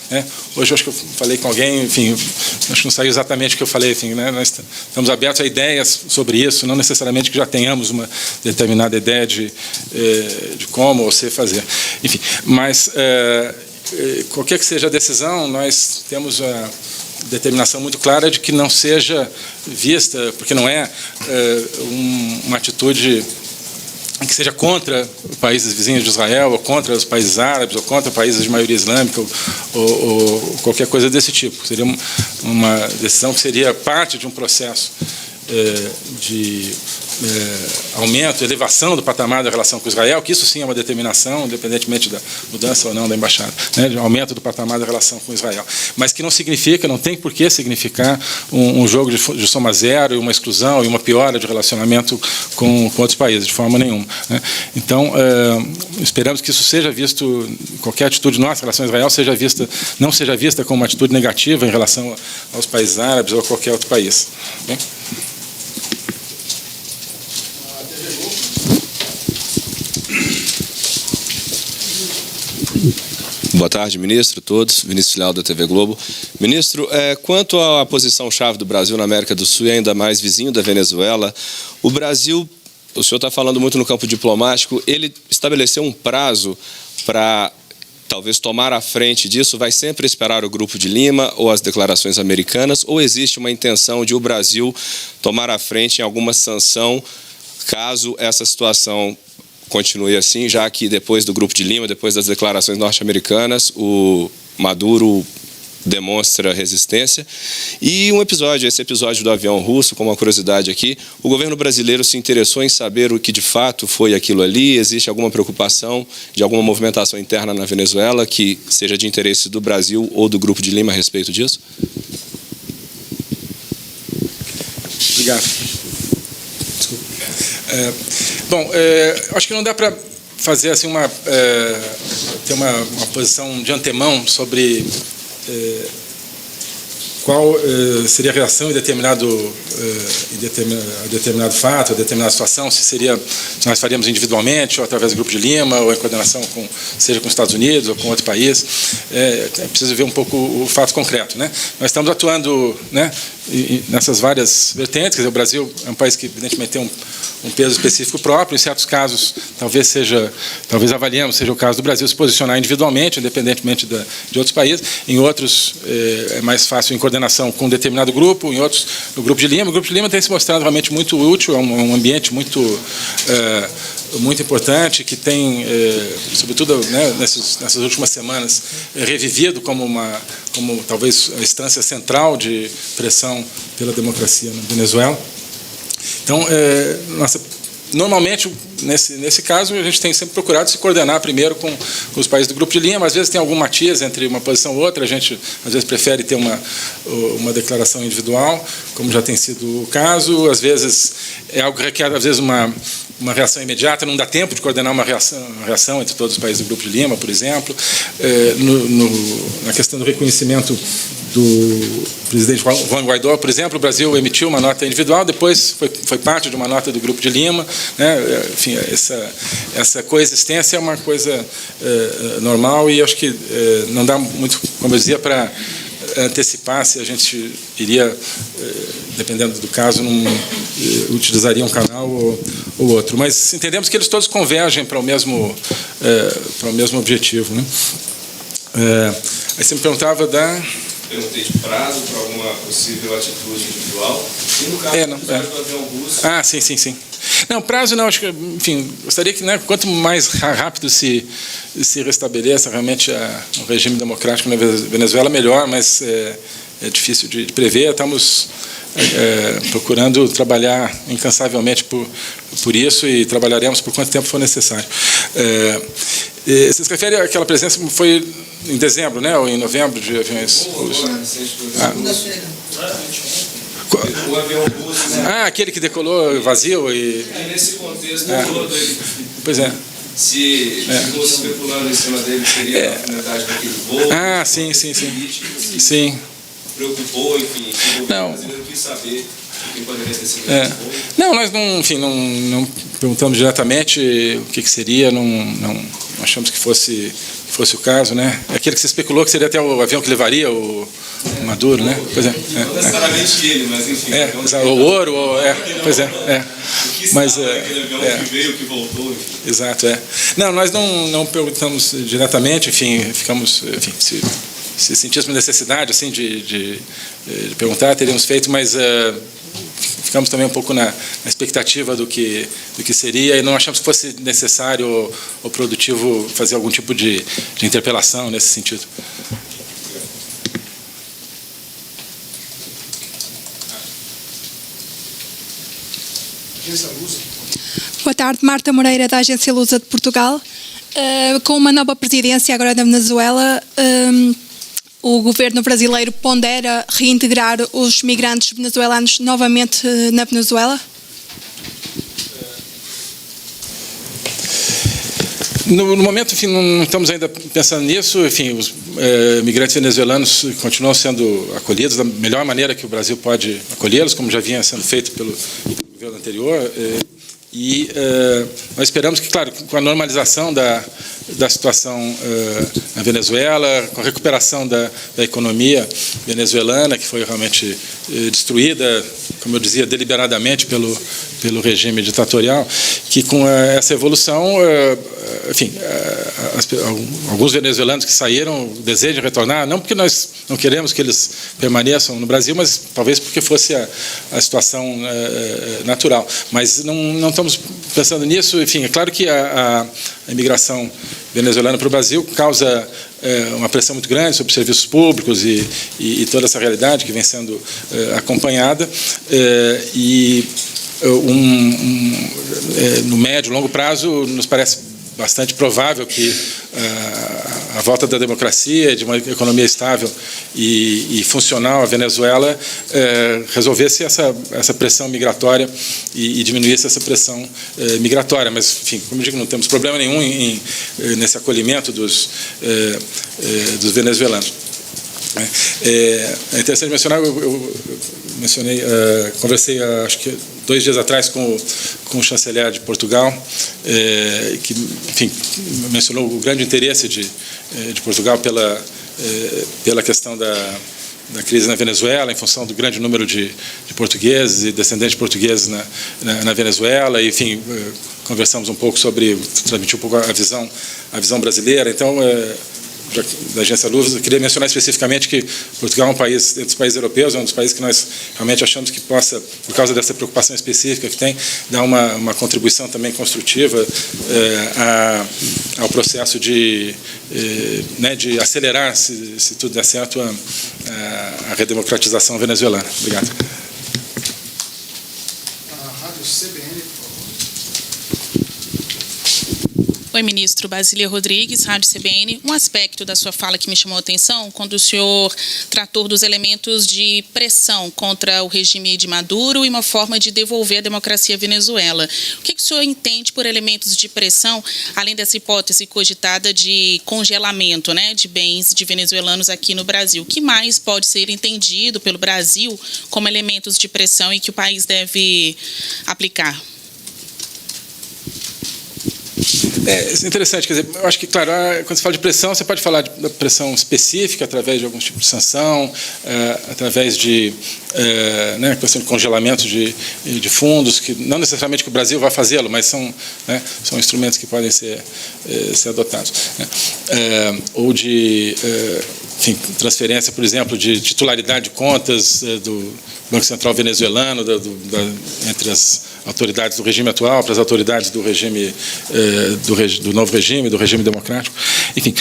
Hoje acho que eu falei com alguém, enfim, acho que não saiu exatamente o que eu falei, enfim, né? Nós estamos abertos a ideias sobre isso, não necessariamente que já tenhamos uma determinada ideia de como ou se fazer. Enfim, mas qualquer que seja a decisão, nós temos a determinação muito clara de que não seja vista, porque não é uma atitude que seja contra países vizinhos de Israel, ou contra os países árabes, ou contra países de maioria islâmica, ou qualquer coisa desse tipo. Seria uma decisão que seria parte de um processo de aumento, elevação do patamar da relação com Israel, que isso sim é uma determinação, independentemente da mudança ou não da embaixada, né, de aumento do patamar da relação com Israel. Mas que não significa, não tem por que significar um jogo de soma zero, e uma exclusão, e uma piora de relacionamento com outros países, de forma nenhuma, né. Então, esperamos que isso seja visto, qualquer atitude nossa em relação a Israel não seja vista como uma atitude negativa em relação aos países árabes ou a qualquer outro país. Bem? Boa tarde, ministro, todos. Vinícius Leal, da TV Globo. Ministro, quanto à posição-chave do Brasil na América do Sul e ainda mais vizinho da Venezuela, o Brasil, o senhor está falando muito no campo diplomático, ele estabeleceu um prazo para talvez tomar a frente disso? Vai sempre esperar o Grupo de Lima ou as declarações americanas, ou existe uma intenção de o Brasil tomar a frente em alguma sanção caso essa situação continue assim, já que depois do Grupo de Lima, depois das declarações norte-americanas, o Maduro demonstra resistência? E esse episódio do avião russo, como uma curiosidade aqui, o governo brasileiro se interessou em saber o que de fato foi aquilo ali? Existe alguma preocupação de alguma movimentação interna na Venezuela que seja de interesse do Brasil ou do Grupo de Lima a respeito disso? Obrigado. Desculpa. Bom, acho que não dá para fazer assim ter uma posição de antemão sobre qual seria a reação em determinado fato, a determinada situação, se nós faríamos individualmente, ou através do Grupo de Lima, ou em coordenação seja com os Estados Unidos, ou com outro país. É preciso ver um pouco o fato concreto, né? Nós estamos atuando, né, nessas várias vertentes. Quer dizer, o Brasil é um país que, evidentemente, tem um peso específico próprio. Em certos casos, talvez avaliemos, seja o caso do Brasil se posicionar individualmente, independentemente de outros países. Em outros, é mais fácil em coordenação com um determinado grupo, em outros, no Grupo de Lima. O Grupo de Lima tem se mostrado realmente muito útil, é um ambiente muito importante, que tem, sobretudo, né, nessas últimas semanas, revivido como talvez a instância central de pressão pela democracia na Venezuela. Então, normalmente, nesse caso, a gente tem sempre procurado se coordenar primeiro com os países do Grupo de Lima. Às vezes tem algum matiz entre uma posição ou outra, a gente às vezes prefere ter uma declaração individual, como já tem sido o caso. Às vezes é algo que requer, às vezes, uma reação imediata, não dá tempo de coordenar uma reação entre todos os países do Grupo de Lima, por exemplo. Na questão do reconhecimento do presidente Juan Guaidó, por exemplo, o Brasil emitiu uma nota individual, depois foi parte de uma nota do Grupo de Lima, né? Enfim, essa coexistência é uma coisa normal, e acho que não dá muito, como eu dizia, para antecipar se a gente iria, dependendo do caso, utilizaria um canal ou outro. Mas entendemos que eles todos convergem para o mesmo objetivo, né? Aí você me perguntava Perguntei de prazo para alguma possível atitude individual. E no caso do avião russo... Ah, sim. Não, prazo não, acho que, enfim, gostaria que, né, quanto mais rápido se restabeleça realmente o regime democrático na Venezuela, melhor, mas é difícil de prever. Estamos procurando trabalhar incansavelmente por isso, e trabalharemos por quanto tempo for necessário. Você se refere àquela presença que foi em dezembro, né, ou em novembro, de aviões russos? O avião russo, né? Aquele que decolou vazio e... nesse contexto todo, Pois é. Se fosse especulando em cima dele, seria a finalidade daquele voo? Sim. Preocupou, enfim, o governo brasileiro quis saber o que poderia ter sido esse voo? Não, nós não perguntamos diretamente o que seria, não achamos que fosse o caso, né? Aquele que se especulou que seria até o avião que levaria o Maduro, né? Pois é. Não necessariamente ele, mas enfim. O ouro, pois é. Mas aquele avião que veio, que voltou, enfim. Exato, Não, nós não perguntamos diretamente, enfim, ficamos, se sentíssemos necessidade, assim, de perguntar, teríamos feito, mas ficamos também um pouco na expectativa do que seria, e não achamos que fosse necessário ou produtivo fazer algum tipo de interpelação nesse sentido. Boa tarde, Marta Moreira, da Agência Lusa de Portugal. Com uma nova presidência agora na Venezuela, o governo brasileiro pondera reintegrar os migrantes venezuelanos novamente na Venezuela? No momento, enfim, não estamos ainda pensando nisso. Enfim, os migrantes venezuelanos continuam sendo acolhidos da melhor maneira que o Brasil pode acolhê-los, como já vinha sendo feito pelo governo anterior. E nós esperamos que, claro, com a normalização da situação na Venezuela, com a recuperação da economia venezuelana, que foi realmente destruída, como eu dizia, deliberadamente pelo regime ditatorial, que com essa evolução, enfim, alguns venezuelanos que saíram desejam retornar, não porque nós não queremos que eles permaneçam no Brasil, mas talvez porque fosse a situação natural. Mas não estamos pensando nisso. Enfim, é claro que a imigração venezuelana para o Brasil causa uma pressão muito grande sobre serviços públicos e toda essa realidade que vem sendo acompanhada, e no médio e longo prazo nos parece bastante provável que a volta da democracia, de uma economia estável e funcional à Venezuela resolvesse essa pressão migratória e diminuísse essa pressão migratória. Mas, enfim, como eu digo, não temos problema nenhum nesse acolhimento dos venezuelanos. É interessante mencionar, eu mencionei, conversei, acho que 2 dias atrás com o chanceler de Portugal, que, enfim, mencionou o grande interesse de Portugal pela questão crise na Venezuela, em função do grande número de portugueses e descendentes de portugueses na Venezuela. E, enfim, conversamos um pouco sobre, transmitir um pouco a visão brasileira. Então, da Agência Luiza, eu queria mencionar especificamente que Portugal é um país, entre os países europeus, é um dos países que nós realmente achamos que possa, por causa dessa preocupação específica que tem, dar uma contribuição também construtiva ao processo de acelerar, se tudo der certo, a redemocratização venezuelana. Obrigado. A Rádio CBN. Oi, ministro. Basília Rodrigues, Rádio CBN. Um aspecto da sua fala que me chamou a atenção, quando o senhor tratou dos elementos de pressão contra o regime de Maduro e uma forma de devolver a democracia à Venezuela. O que o senhor entende por elementos de pressão, além dessa hipótese cogitada de congelamento, né, de bens de venezuelanos aqui no Brasil? O que mais pode ser entendido pelo Brasil como elementos de pressão e que o país deve aplicar? É interessante, quer dizer, eu acho que, claro, quando se fala de pressão, você pode falar de pressão específica através de algum tipo de sanção, através de questão de congelamento de fundos, que não necessariamente que o Brasil vai fazê-lo, mas são instrumentos que podem ser adotados. Ou de transferência, por exemplo, de titularidade de contas do Banco Central venezuelano, entre as autoridades do regime atual para as autoridades do regime do novo regime, do regime democrático, enfim.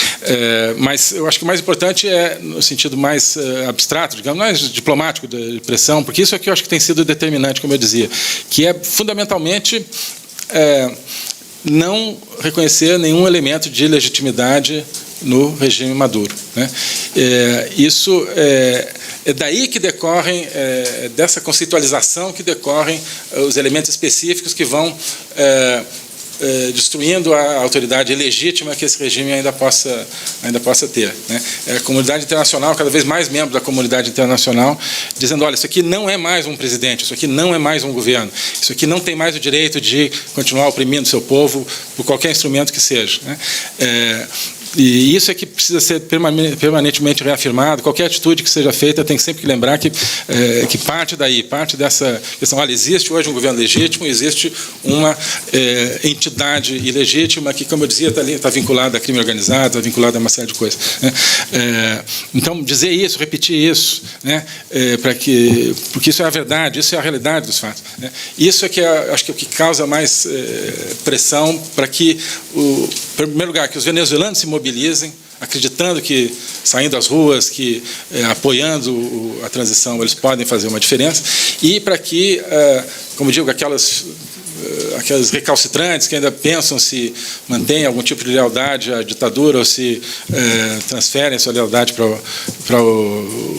Mas eu acho que o mais importante é no sentido mais abstrato, digamos, mais diplomático de pressão, porque isso aqui eu acho que tem sido determinante, como eu dizia, que é fundamentalmente não reconhecer nenhum elemento de legitimidade no regime Maduro, né? Isso é daí que decorrem, dessa conceitualização que decorrem os elementos específicos que vão destruindo a autoridade legítima que esse regime ainda possa ter, né? A comunidade internacional, cada vez mais membros da comunidade internacional, dizendo, olha, isso aqui não é mais um presidente, isso aqui não é mais um governo, isso aqui não tem mais o direito de continuar oprimindo seu povo por qualquer instrumento que seja, né? E isso é que precisa ser permanentemente reafirmado. Qualquer atitude que seja feita tem sempre que lembrar que parte dessa questão. Olha, existe hoje um governo legítimo, existe uma entidade ilegítima que, como eu dizia, está vinculada a crime organizado, está vinculada a uma série de coisas, né? Então, dizer isso, repetir isso, né? Porque isso é a verdade, isso é a realidade dos fatos, né? Isso é que acho que é o que causa mais pressão para que, em primeiro lugar, que os venezuelanos se mobilizem, acreditando que, saindo às ruas, que apoiando a transição, eles podem fazer uma diferença, e para que, como digo, aquelas recalcitrantes que ainda pensam se mantêm algum tipo de lealdade à ditadura ou se transferem sua lealdade para o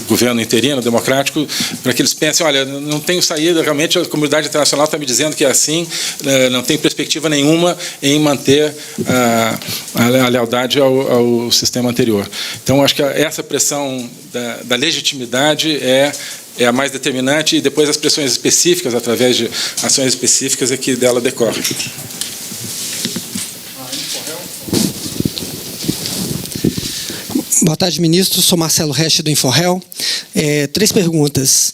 governo interino, democrático, para que eles pensem, olha, não tenho saída, realmente a comunidade internacional está me dizendo que é assim, não tem perspectiva nenhuma em manter a lealdade ao sistema anterior. Então, acho que essa pressão da legitimidade é a mais determinante, e depois as pressões específicas, através de ações específicas, é que dela decorre. Boa tarde, ministro. Sou Marcelo Resch, do InfoRel. 3 perguntas.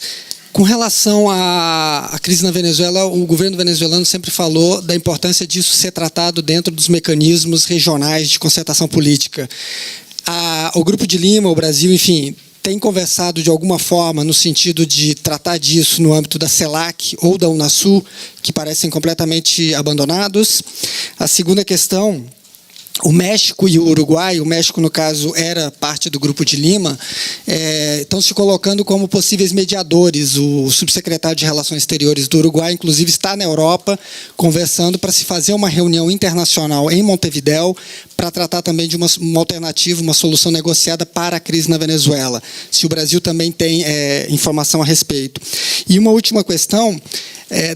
Com relação à crise na Venezuela, o governo venezuelano sempre falou da importância disso ser tratado dentro dos mecanismos regionais de concertação política. O Grupo de Lima, o Brasil, enfim, tem conversado de alguma forma no sentido de tratar disso no âmbito da CELAC ou da Unasul, que parecem completamente abandonados. A segunda questão, o México e o Uruguai, o México, no caso, era parte do Grupo de Lima, estão se colocando como possíveis mediadores. O subsecretário de Relações Exteriores do Uruguai, inclusive, está na Europa conversando para se fazer uma reunião internacional em Montevidéu para tratar também de uma alternativa, uma solução negociada para a crise na Venezuela. Se o Brasil também tem informação a respeito. E uma última questão,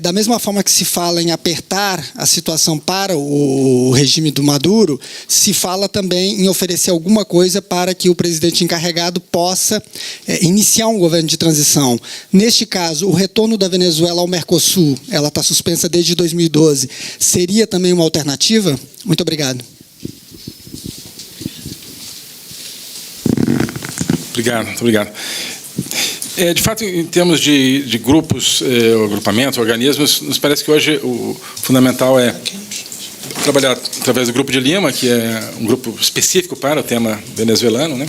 da mesma forma que se fala em apertar a situação para o regime do Maduro, se fala também em oferecer alguma coisa para que o presidente encarregado possa iniciar um governo de transição. Neste caso, o retorno da Venezuela ao Mercosul, ela está suspensa desde 2012, seria também uma alternativa? Muito obrigado. Obrigado, muito obrigado. De fato, em termos de grupos, agrupamentos, organismos, nos parece que hoje o fundamental é trabalhar através do Grupo de Lima, que é um grupo específico para o tema venezuelano, né?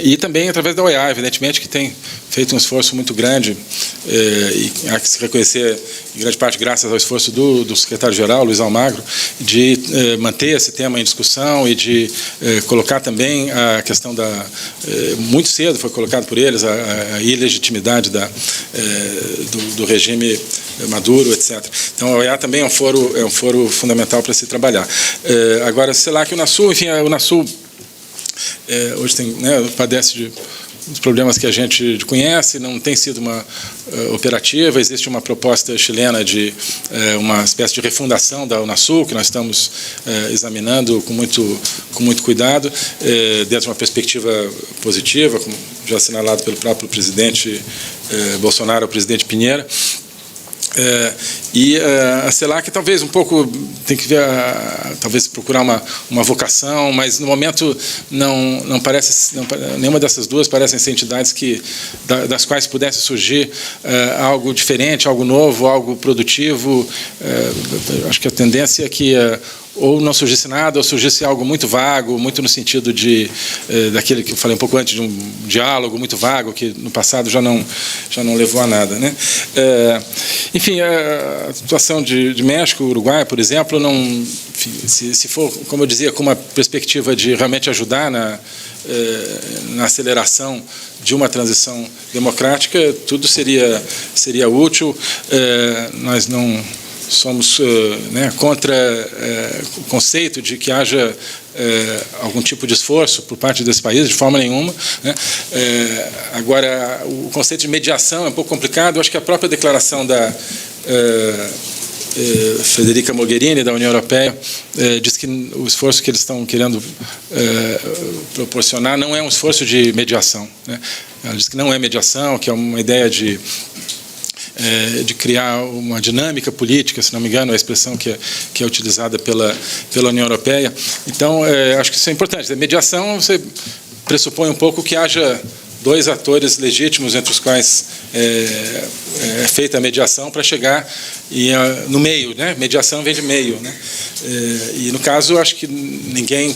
E também através da OEA, evidentemente, que tem feito um esforço muito grande, e há que se reconhecer, em grande parte, graças ao esforço do secretário-geral, Luiz Almagro, de manter esse tema em discussão e de colocar também a questão da... muito cedo foi colocado por eles a ilegitimidade do regime Maduro, etc. Então, a OEA também é um foro fundamental para se trabalhar. Agora, sei lá que o UNASUL, enfim, o UNASUL hoje tem, né, padece de os problemas que a gente conhece, não tem sido uma operativa. Existe uma proposta chilena de uma espécie de refundação da UNASUL, que nós estamos examinando com muito cuidado, dentro de uma perspectiva positiva, como já assinalado pelo próprio presidente Bolsonaro, o presidente Piñera. E a CELAC talvez um pouco tem que ver, talvez procurar uma vocação, mas no momento não parece, nenhuma dessas duas parecem ser entidades das quais pudesse surgir algo diferente, algo novo, algo produtivo. Acho que a tendência é que ou não surgisse nada, ou surgisse algo muito vago, muito no sentido daquele que eu falei um pouco antes, de um diálogo muito vago, que no passado já não levou a nada, né? Enfim, a situação de México, Uruguai, por exemplo, enfim, se for, como eu dizia, com uma perspectiva de realmente ajudar na aceleração de uma transição democrática, tudo seria útil. Nós não somos contra o conceito de que haja algum tipo de esforço por parte desse país, de forma nenhuma, né? Agora, o conceito de mediação é um pouco complicado. Eu acho que a própria declaração da Federica Mogherini, da União Europeia, diz que o esforço que eles estão querendo proporcionar não é um esforço de mediação, né? Ela diz que não é mediação, que é uma ideia de criar uma dinâmica política, se não me engano, é a expressão que é utilizada pela União Europeia. Então, acho que isso é importante. A mediação, você pressupõe um pouco que haja dois atores legítimos entre os quais é feita a mediação para chegar no meio, né? Mediação vem de meio, né? E, no caso, acho que ninguém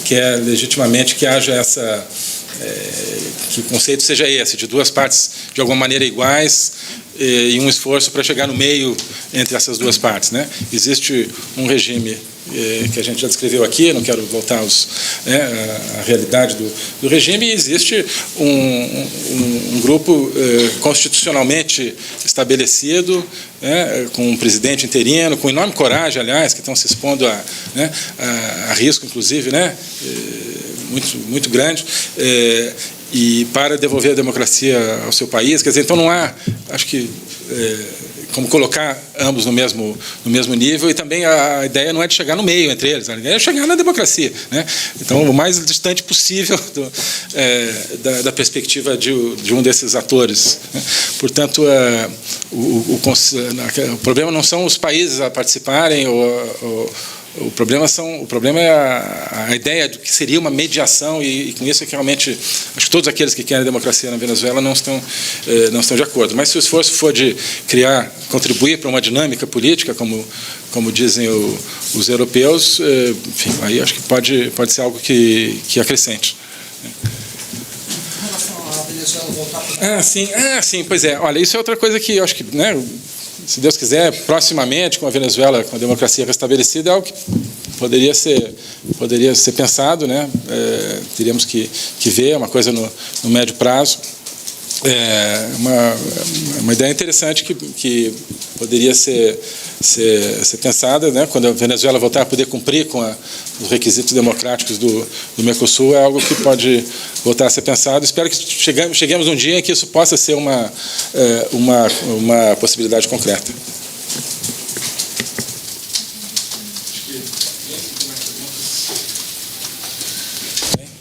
quer legitimamente que haja que o conceito seja esse, de duas partes de alguma maneira iguais e um esforço para chegar no meio entre essas duas partes, né? Existe um regime que a gente já descreveu aqui, não quero voltar à realidade do regime, e existe um grupo constitucionalmente estabelecido, com um presidente interino, com enorme coragem, aliás, que estão se expondo a risco, inclusive, muito grande, e para devolver a democracia ao seu país. Quer dizer, então não há, acho que, como colocar ambos no mesmo nível, e também a ideia não é de chegar no meio entre eles, a ideia é chegar na democracia, né? Então, o mais distante possível da perspectiva de um desses atores, né? Portanto, o problema não são os países a participarem, o problema é a ideia de que seria uma mediação, e com isso é que realmente acho que todos aqueles que querem a democracia na Venezuela não estão de acordo. Mas se o esforço for de contribuir para uma dinâmica política, como dizem os europeus, enfim, aí acho que pode ser algo que acrescente. Em relação à Venezuela voltar para... Sim, pois é. Olha, isso é outra coisa que eu acho que, né, se Deus quiser, proximamente, com a Venezuela, com a democracia restabelecida, é algo que poderia ser pensado, né? Teríamos que ver, uma coisa no médio prazo. Uma ideia interessante que poderia ser pensada, né? Quando a Venezuela voltar a poder cumprir com os requisitos democráticos do Mercosul, é algo que pode voltar a ser pensado. Espero que cheguemos um dia em que isso possa ser uma possibilidade concreta.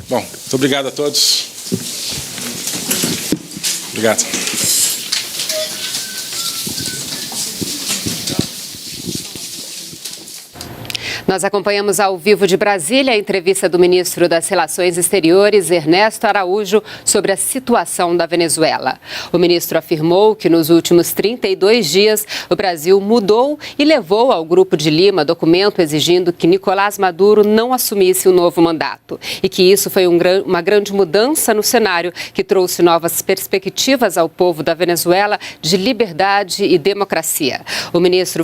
Bom, muito obrigado a todos. Obrigado. Nós acompanhamos ao vivo de Brasília a entrevista do ministro das Relações Exteriores, Ernesto Araújo, sobre a situação da Venezuela. O ministro afirmou que nos últimos 32 dias o Brasil mudou e levou ao Grupo de Lima documento exigindo que Nicolás Maduro não assumisse um novo mandato e que isso foi uma grande mudança no cenário que trouxe novas perspectivas ao povo da Venezuela de liberdade e democracia. O ministro